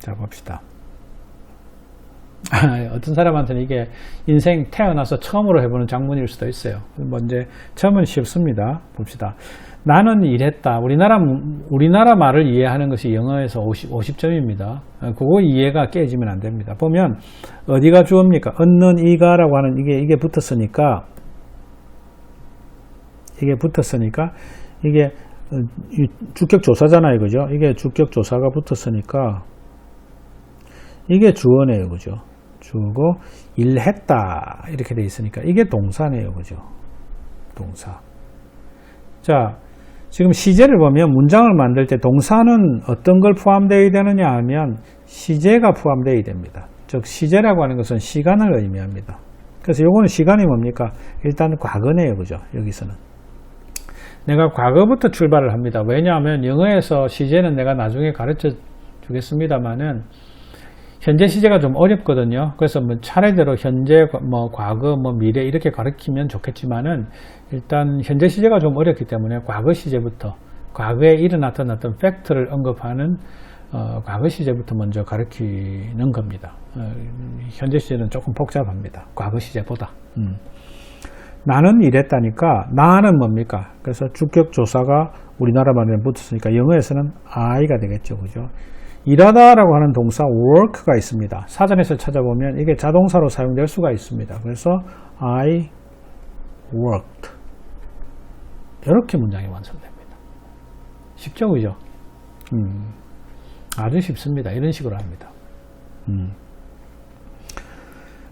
자, 봅시다. 어떤 사람한테는 이게 인생 태어나서 처음으로 해보는 작문일 수도 있어요. 이제 처음은 쉽습니다. 봅시다. 나는 이랬다. 우리나라 말을 이해하는 것이 영어에서 50점입니다. 그거 이해가 깨지면 안 됩니다. 보면 어디가 주어입니까? 얻는 이가라고 하는 이게 붙었으니까 이게 주격조사잖아요. 그죠? 이게 주격조사가 붙었으니까 이게 주어네요. 그죠? 주어고 일했다 이렇게 돼 있으니까 이게 동사네요. 그죠? 동사. 자, 지금 시제를 보면 문장을 만들 때 동사는 어떤 걸 포함되어야 되느냐 하면 시제가 포함되어야 됩니다. 즉 시제라고 하는 것은 시간을 의미합니다. 그래서 요거는 시간이 뭡니까? 일단 과거네요. 그죠? 여기서는 내가 과거부터 출발을 합니다. 왜냐하면 영어에서 시제는 내가 나중에 가르쳐 주겠습니다만은 현재 시제가 좀 어렵거든요. 그래서 뭐 차례대로 현재, 과거, 미래 이렇게 가르치면 좋겠지만은 일단 현재 시제가 좀 어렵기 때문에 과거 시제부터 과거에 일어났던 어떤 팩트를 언급하는 과거 시제부터 먼저 가르치는 겁니다. 현재 시제는 조금 복잡합니다. 과거 시제보다. 나는 이랬다니까 나는 뭡니까? 그래서 주격조사가 우리나라 말에 붙었으니까 영어에서는 I가 되겠죠. 그죠? 일하다라고 하는 동사 work가 있습니다. 사전에서 찾아보면 이게 자동사로 사용될 수가 있습니다. 그래서 I worked 이렇게 문장이 완성됩니다. 쉽죠? 그죠? 아주 쉽습니다. 이런 식으로 합니다.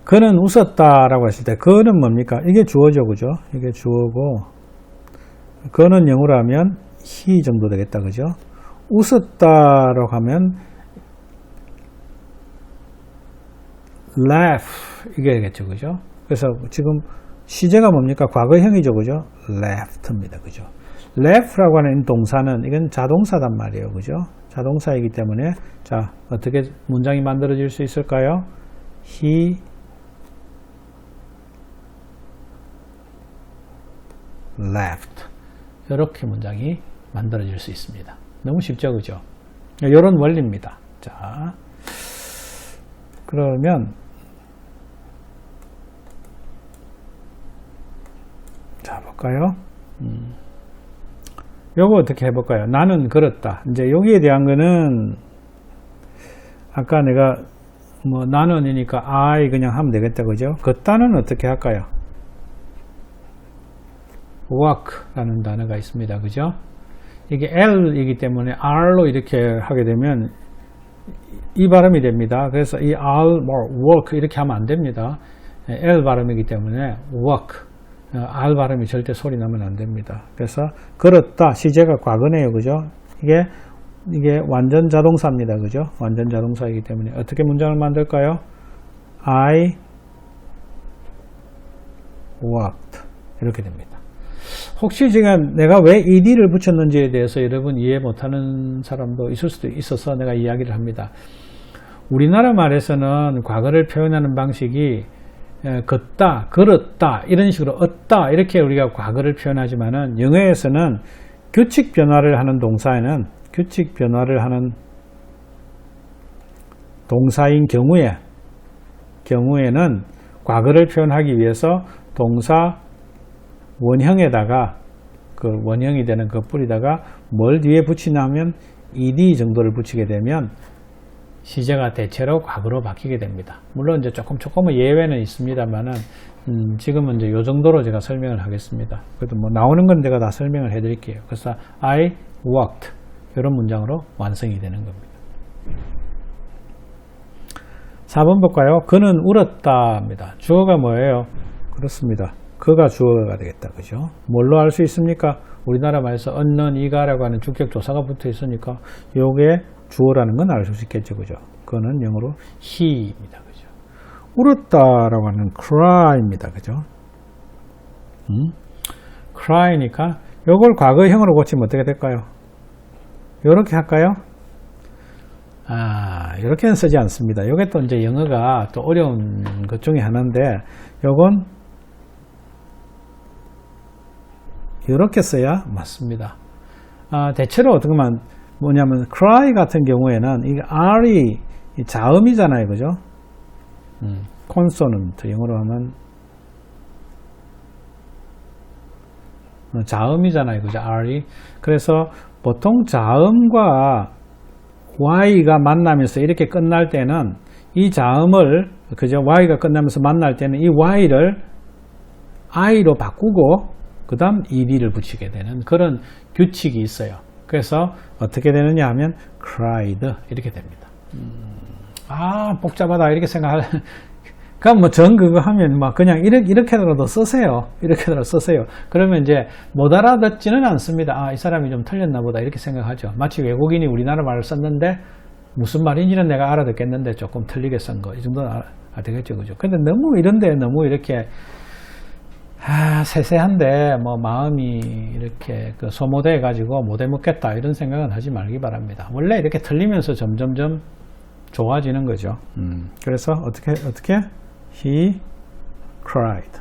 그는 웃었다라고 했을 때 그는 뭡니까? 이게 주어죠. 그죠? 이게 주어고 그는 영어로 하면 he 정도 되겠다. 그죠? 웃었다라고 하면 laugh 이게 되겠죠. 그죠? 그래서 지금 시제가 뭡니까? 과거형이죠. 그죠? laughed입니다. 그죠? laugh라고 하는 동사는 이건 자동사단 말이에요. 그죠? 자동사이기 때문에 자, 어떻게 문장이 만들어질 수 있을까요? He laughed 이렇게 문장이 만들어질 수 있습니다. 너무 쉽죠? 그죠? 이런 원리입니다. 자, 그러면 자, 볼까요? 요거 어떻게 해볼까요? 나는 그렇다. 이제 여기에 대한 거는 아까 내가 나는이니까 I 그냥 하면 되겠다. 그죠? 걷다는 어떻게 할까요? walk라는 단어가 있습니다. 그죠? 이게 L이기 때문에 R로 이렇게 하게 되면 이 발음이 됩니다. 그래서 이 R, work 이렇게 하면 안 됩니다. L 발음이기 때문에 work, R 발음이 절대 소리 나면 안 됩니다. 그래서 걸었다, 시제가 과거네요. 그죠? 이게 완전 자동사입니다. 그죠? 완전 자동사이기 때문에 어떻게 문장을 만들까요? I walked 이렇게 됩니다. 혹시 지금 내가 왜 ed를 붙였는지에 대해서 여러분 이해 못하는 사람도 있을 수도 있어서 내가 이야기를 합니다. 우리나라 말에서는 과거를 표현하는 방식이 걷다, 걸었다 이런 식으로 얻다 이렇게 우리가 과거를 표현하지만은 영어에서는 규칙 변화를 하는 동사에는 규칙 변화를 하는 동사인 경우에는 과거를 표현하기 위해서 동사 원형에다가 그 원형이 되는 그 뿌리다가 뭘 뒤에 붙이냐면 ed 정도를 붙이게 되면 시제가 대체로 과거로 바뀌게 됩니다. 물론 이제 조금은 예외는 있습니다만은 지금은 이제 요 정도로 제가 설명을 하겠습니다. 그래도 나오는 건 제가 다 설명을 해드릴게요. 그래서 I walked 이런 문장으로 완성이 되는 겁니다. 4번 볼까요? 그는 울었다입니다. 주어가 뭐예요? 그렇습니다. 그가 주어가 되겠다. 그죠? 뭘로 알 수 있습니까? 우리나라 말에서 얻는 이가라고 하는 주격조사가 붙어 있으니까 요게 주어라는 건 알 수 있겠죠. 그죠? 그거는 영어로 he입니다. 그죠? 울었다라고 하는 cry입니다. 그죠? cry니까 요걸 과거형으로 고치면 어떻게 될까요? 요렇게 할까요? 이렇게는 쓰지 않습니다. 요게 또 이제 영어가 또 어려운 것 중에 하나인데 요건 이렇게 써야 맞습니다. 대체로 어떻게 보면 뭐냐면 cry 같은 경우에는 이게 R이 자음이잖아요. 그죠? consonant 영어로 하면 자음이잖아요. 그죠? R이. 그래서 보통 자음과 Y가 만나면서 이렇게 끝날 때는 이 자음을 그죠? Y가 끝나면서 만날 때는 이 Y를 I로 바꾸고 그 다음 ED를 붙이게 되는 그런 규칙이 있어요. 그래서 어떻게 되느냐 하면 cried 이렇게 됩니다. 아 복잡하다 이렇게 생각할 그럼 뭐 전 그거 하면 막 그냥 이렇게라도 쓰세요. 이렇게라도 쓰세요. 그러면 이제 못 알아듣지는 않습니다. 아, 이 사람이 좀 틀렸나 보다 이렇게 생각하죠. 마치 외국인이 우리나라 말을 썼는데 무슨 말인지는 내가 알아듣겠는데 조금 틀리게 쓴 거 이 정도는 알아듣겠죠. 그죠? 근데 너무 이런데 너무 이렇게 세세한데 뭐 마음이 이렇게 그 소모돼 가지고 못 해먹겠다 이런 생각은 하지 말기 바랍니다. 원래 이렇게 틀리면서 점점점 좋아지는 거죠. 그래서 어떻게 he cried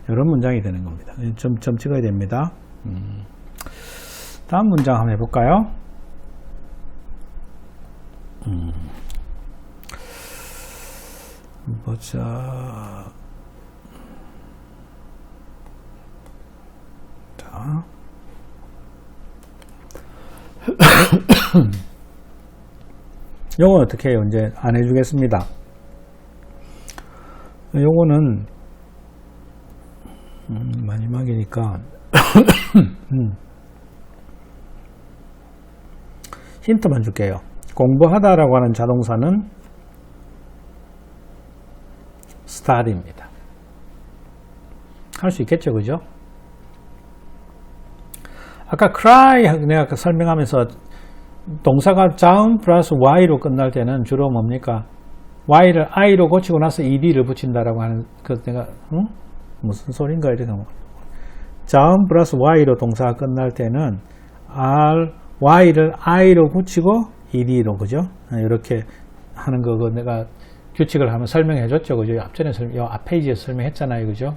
이런 문장이 되는 겁니다. 점 찍어야 됩니다. 다음 문장 한번 해볼까요? 보자. 자. 요건 어떻게 해요? 이제 안 해주겠습니다. 요거는 마지막이니까 힌트만 줄게요. 공부하다라고 하는 자동사는 start입니다. 할 수 있겠죠, 그죠? 아까 cry 내가 설명하면서 동사가 자음 플러스 y로 끝날 때는 주로 뭡니까? y를 i로 고치고 나서 ed를 붙인다라고 하는 그 내가 무슨 소린가 이렇게 자음 플러스 y로 동사가 끝날 때는 y를 i로 붙이고 ed로 그죠? 이렇게 하는 거 내가 규칙을 한번 설명해 줬죠, 그죠? 앞전에 앞 페이지에서 설명했잖아요, 그죠?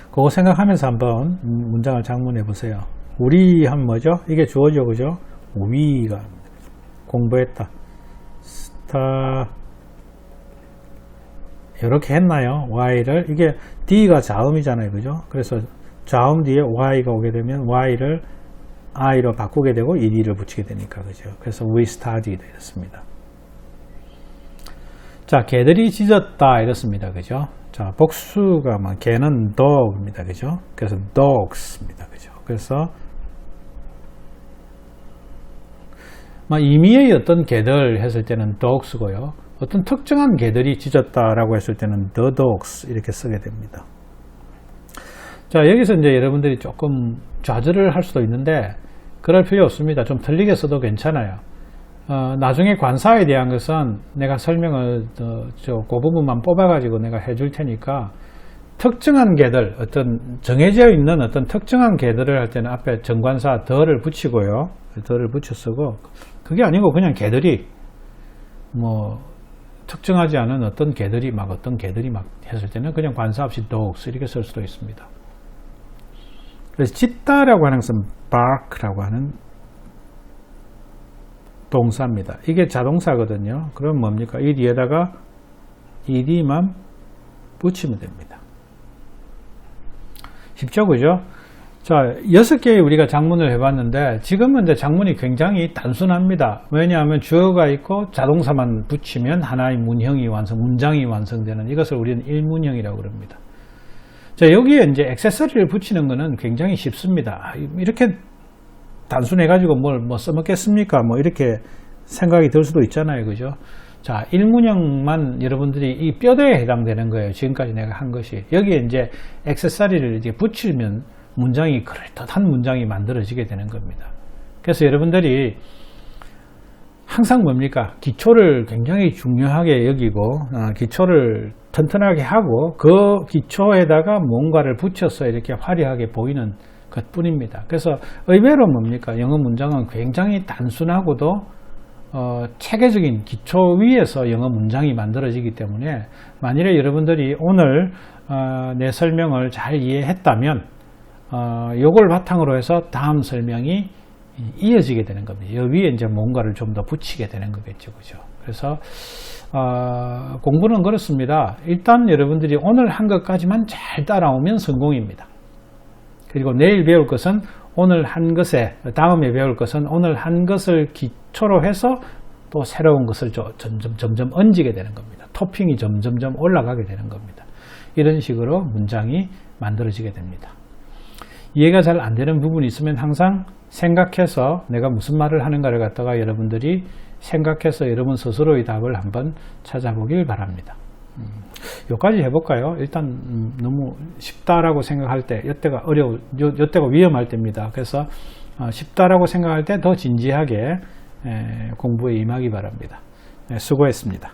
그거 생각하면서 한번 문장을 작문해 보세요. 우리 하면 뭐죠? 이게 주어죠, 그죠? 위가 공부했다. 이렇게 했나요? y를 이게 d가 자음이잖아요, 그죠? 그래서 자음 뒤에 y가 오게 되면 y를 i로 바꾸게 되고 ed를 붙이게 되니까, 그죠? 그래서 we studied 이렇습니다. 자, 개들이 짖었다 이렇습니다, 그죠? 자, 복수가 막 개는 dog입니다, 그죠? 그래서 dogs입니다, 그죠? 그래서 막 임의의 어떤 개들 했을 때는 dogs고요. 어떤 특정한 개들이 짖었다라고 했을 때는 the dogs 이렇게 쓰게 됩니다. 자, 여기서 이제 여러분들이 조금 좌절을 할 수도 있는데 그럴 필요 없습니다. 좀 틀리게 써도 괜찮아요. 나중에 관사에 대한 것은 내가 설명을 그 부분만 뽑아가지고 내가 해줄 테니까 특정한 개들, 어떤 정해져 있는 어떤 특정한 개들을 할 때는 앞에 정관사 the를 붙이고요. the를 붙여 쓰고 그게 아니고 그냥 개들이 뭐 특정하지 않은 어떤 개들이 막 했을 때는 그냥 관사 없이 dogs 이렇게 쓸 수도 있습니다. 그래서 짖다라고 하는 것은 bark라고 하는 동사입니다. 이게 자동사거든요. 그럼 뭡니까? 이 뒤에다가 ed만 붙이면 됩니다. 쉽죠, 그죠? 자, 6개의 우리가 작문을 해봤는데 지금은 이제 작문이 굉장히 단순합니다. 왜냐하면 주어가 있고 자동사만 붙이면 하나의 문장이 완성되는 이것을 우리는 일문형이라고 그럽니다. 자, 여기에 이제 액세서리를 붙이는 것은 굉장히 쉽습니다. 이렇게 단순해가지고 뭘 써먹겠습니까? 뭐 이렇게 생각이 들 수도 있잖아요, 그죠? 자, 일문형만 여러분들이 이 뼈대에 해당되는 거예요. 지금까지 내가 한 것이. 여기에 이제 액세서리를 이제 붙이면 문장이 그럴듯한 문장이 만들어지게 되는 겁니다. 그래서 여러분들이 항상 뭡니까? 기초를 굉장히 중요하게 여기고 기초를 튼튼하게 하고 그 기초에다가 뭔가를 붙여서 이렇게 화려하게 보이는 것 뿐입니다. 그래서 의외로 뭡니까? 영어 문장은 굉장히 단순하고도 체계적인 기초 위에서 영어 문장이 만들어지기 때문에 만일에 여러분들이 오늘 내 설명을 잘 이해했다면 요걸 바탕으로 해서 다음 설명이 이어지게 되는 겁니다. 여기에 이제 뭔가를 좀 더 붙이게 되는 거겠죠. 그죠? 그래서, 공부는 그렇습니다. 일단 여러분들이 오늘 한 것까지만 잘 따라오면 성공입니다. 그리고 내일 배울 것은 오늘 한 것에, 다음에 배울 것은 오늘 한 것을 기초로 해서 또 새로운 것을 점점 얹게 되는 겁니다. 토핑이 점점 올라가게 되는 겁니다. 이런 식으로 문장이 만들어지게 됩니다. 이해가 잘 안 되는 부분이 있으면 항상 생각해서 내가 무슨 말을 하는가를 갖다가 여러분들이 생각해서 여러분 스스로의 답을 한번 찾아보길 바랍니다. 여기까지 해볼까요? 일단 너무 쉽다라고 생각할 때 이때가 이때가 위험할 때입니다. 그래서 쉽다라고 생각할 때 더 진지하게 공부에 임하기 바랍니다. 수고했습니다.